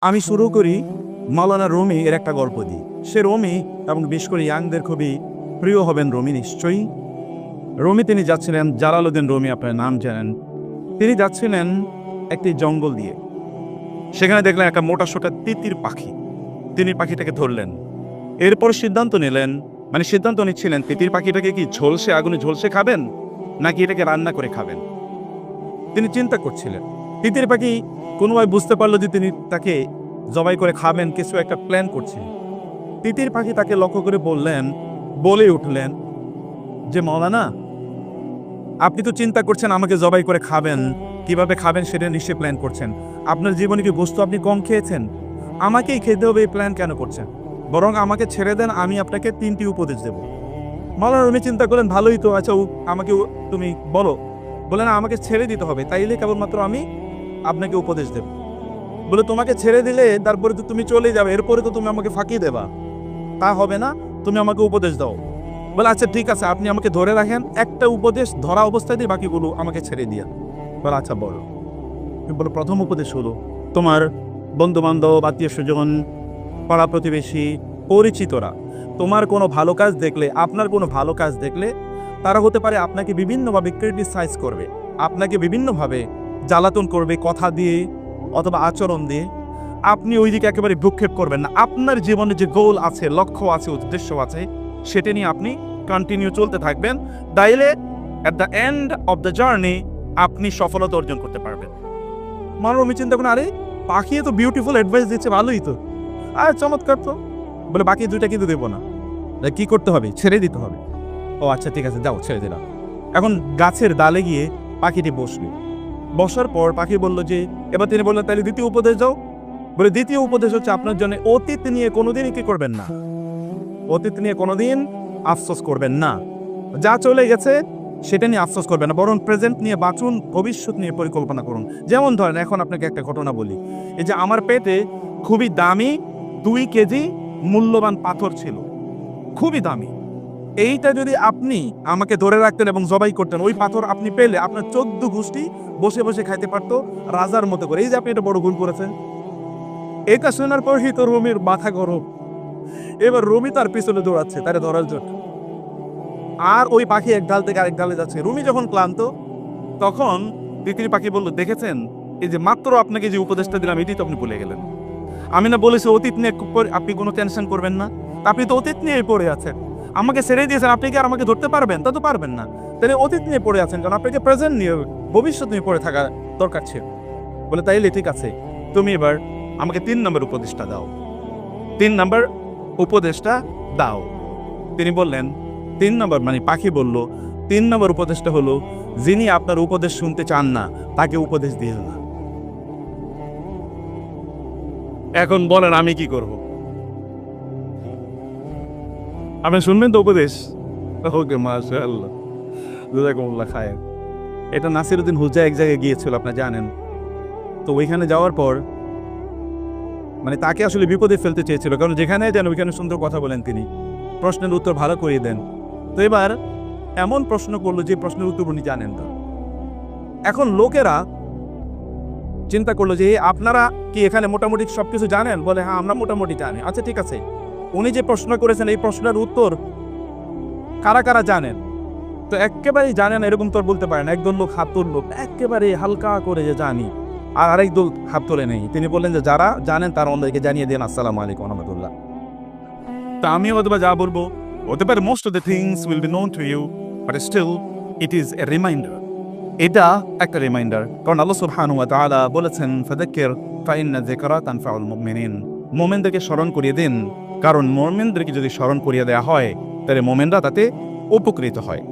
আমি শুরু করি মাওলানা রুমি এর একটা গল্প দিয়ে। সে রুমি এবং বিশেষ করে ইয়াংদের খুবই প্রিয় হবেন রুমি নিশ্চয়ই। রুমি তিনি যাচ্ছিলেন, জালালউদ্দিন রুমি আপনার নাম জানেন। তিনি যাচ্ছিলেন একটি জঙ্গল দিয়ে। সেখানে দেখলেন একটা মোটা সোটা তিতির পাখি। তিনি পাখিটাকে ধরলেন। এরপর সিদ্ধান্ত নিলেন, সিদ্ধান্ত নিচ্ছিলেন তিতির পাখিটাকে কি ঝলসে আগুনে ঝলসে খাবেন নাকি এটাকে রান্না করে খাবেন। তিনি চিন্তা করছিলেন। তিতির পাখি কোনোভাবে বুঝতে পারলো যে তিনি তাকে জবাই করে খাবেন, কিছু একটা প্ল্যান করছেন। তিতির পাখি তাকে লক্ষ্য করে বলে উঠলেন যে মাওলানা, আপনি তো চিন্তা করছেন আমাকে জবাই করে খাবেন, কিভাবে খাবেন সেটা নিশ্চয়ই প্ল্যান করছেন। আপনার জীবনে কি বস্তু আপনি কম খেয়েছেন? আমাকেই খেতে হবে এই প্ল্যান কেন করছেন? বরং আমাকে ছেড়ে দেন, আমি আপনাকে 3টি উপদেশ দেব। মাওলানা রুমি চিন্তা করলেন, ভালোই তো, আচ্ছা আমাকে তুমি বলো। বলে না, আমাকে ছেড়ে দিতে হবে, তাইলে কেবলমাত্র আমি আপনাকে উপদেশ দেব। বলে তোমাকে ছেড়ে দিলে তারপরে তো তুমি চলে যাবে, এরপরে তো তুমি আমাকে ফাঁকি দেবা, তা হবে না, তুমি আমাকে উপদেশ দাও। বলে আচ্ছা ঠিক আছে, আপনি আমাকে ধরে রাখেন, একটা উপদেশ ধরা অবস্থায় দিয়ে বাকিগুলো আমাকে ছেড়ে দিয়া। বলে আচ্ছা বলো। বলে প্রথম উপদেশ হলো, তোমার বন্ধু বান্ধব, আত্মীয় স্বজন, পাড়া প্রতিবেশী, পরিচিতরা তোমার কোনো ভালো কাজ দেখলে, আপনার কোনো ভালো কাজ দেখলে তারা হতে পারে আপনাকে বিভিন্নভাবে ক্রিটিসাইজ করবে, আপনাকে বিভিন্নভাবে জ্বালাতন করবে, কথা দিয়ে অথবা আচরণ দিয়ে। আপনি ওই দিকে একেবারে ভ্রুক্ষেপ করবেন না। আপনার জীবনে যে গোল আছে, লক্ষ্য আছে, উদ্দেশ্য আছে, সেটা নিয়ে আপনি কন্টিনিউ চলতে থাকবেন। তাইলে at the end of the journey আপনি সফলতা অর্জন করতে পারবেন। আমি চিন্তা করেন, আরে পাখি তো বিউটিফুল অ্যাডভাইস দিচ্ছে, ভালোই তো, আর চমৎকার তো। বলে বাকি দুইটা কিন্তু দেবো না, কি করতে হবে? ছেড়ে দিতে হবে। ও আচ্ছা ঠিক আছে, যাও ছেড়ে দিলাম। এখন গাছের ডালে গিয়ে পাখিটি বসলো। বসার পর পাখি বলল যে, এবার তিনি বললেন তাহলে দ্বিতীয় উপদেশ দাও। বলে দ্বিতীয় উপদেশ হচ্ছে, আপনার জন্য অতীত নিয়ে কোনোদিনই কি করবেন না, অতীত নিয়ে কোনোদিন আফসোস করবেন না। যা চলে গেছে সেটা নিয়ে আফসোস করবেন না, বরং প্রেজেন্ট নিয়ে বাঁচুন, ভবিষ্যৎ নিয়ে পরিকল্পনা করুন। যেমন ধরেন, এখন আপনাকে একটা ঘটনা বলি। এই যে আমার পেটে খুবই দামি 2 কেজি মূল্যবান পাথর ছিল, খুবই দামি। এইটা যদি আপনি আমাকে ধরে রাখতেন এবং জবাই করতেন, ওই পাথর আপনি পেলে আপনার 14 গোষ্ঠী বসে বসে খাইতে পারতো রাজার মতো করে। এই যে আপনি এটা বড় ভুল করেছেন। এটা শোনার পর তো রুমির মাথা গরম। এবার রুমি তার পিছনে দৌড়াচ্ছে তারে ধরার জন্য। আর ওই পাখি এক ডাল থেকে আরেক ডালে যাচ্ছে। রুমি যখন ক্লান্ত, তখন তিতির পাখি বলল, দেখেছেন, এই যে মাত্র আপনাকে যে উপদেশটা দিলাম এটি তো আপনি ভুলে গেলেন। আমি না বলেছি অতীত নিয়ে আপনি কোনো টেনশন করবেন না? আপনি তো অতীত নিয়ে পড়ে আছেন, আমাকে ছেড়ে দিয়েছেন, আপনি কি আর আমাকে ধরতে পারবেন? তা তো পারবেন না। তাহলে অতীত নিয়ে পড়ে আছেন কারণ আপনাকে প্রেজেন্ট নিয়ে, ভবিষ্যৎ নিয়ে পড়ে থাকা দরকার ছিল। বলে তাইলে ঠিক আছে, তুমি এবার আমাকে 3 নম্বর উপদেশটা দাও। 3 নম্বর উপদেশটা দাও। তিনি বললেন 3 নম্বর, পাখি বলল 3 নম্বর উপদেশটা হলো, যিনি আপনার উপদেশ শুনতে চান না তাকে উপদেশ দিয়ে না। এখন বলেন আমি কি করব? আপনি শুনবেন তো উপদেশ? ওকে, মাশাআল্লাহ, জাযাকুমুল্লাহ খায়ের। এটা নাসিরউদ্দিন হুজা এক জায়গায় গিয়েছিল, আপনি জানেন তো। ওইখানে যাওয়ার পর তাকে আসলে বিপদে ফেলতে চেয়েছিল, কারণ যেখানে যান ওইখানে সুন্দর কথা বলেন তিনি, প্রশ্নের উত্তর ভালো করিয়ে দেন। তো এবার এমন প্রশ্ন করলো যে প্রশ্নের উত্তর উনি জানেন না। এখন লোকেরা চিন্তা করলো যে আপনারা কি এখানে মোটামুটি সবকিছু জানেন? বলে হ্যাঁ, আমরা মোটামুটি জানি। আচ্ছা ঠিক আছে, উনি যে প্রশ্ন করেছেন এই প্রশ্নের উত্তর কারা কারা জানেন? তো একেবারেই জানেন এরকম তো বলতে পারেন। একদল লোক হাত তুললো, একেবারে হালকা করে যে জানি, আর আরেক দল হাত তোলে নেই। তিনি বললেন যে যারা জানেন তারা আমাদেরকে জানিয়ে দেন, আসসালামু আলাইকুম ওয়া রাহমাতুল্লাহ। তা আমি অথবা যা বলবো হতে পারে most of the things will be known to you, but still it is a reminder. এটা একটা রিমাইন্ডার, কারণ আল্লাহ সুবহানাহু ওয়া তাআলা বলেছেন, ফাযাক্কির ফাইন্না যিকরা তানফাউল মুমিনিন। মুমিনদেরকে স্মরণ করিয়ে দিন, কারণ মুমিনদেরকে যদি স্মরণ করিয়ে দেওয়া হয় তাহলে মুমিনরা তাতে উপকৃত হয়।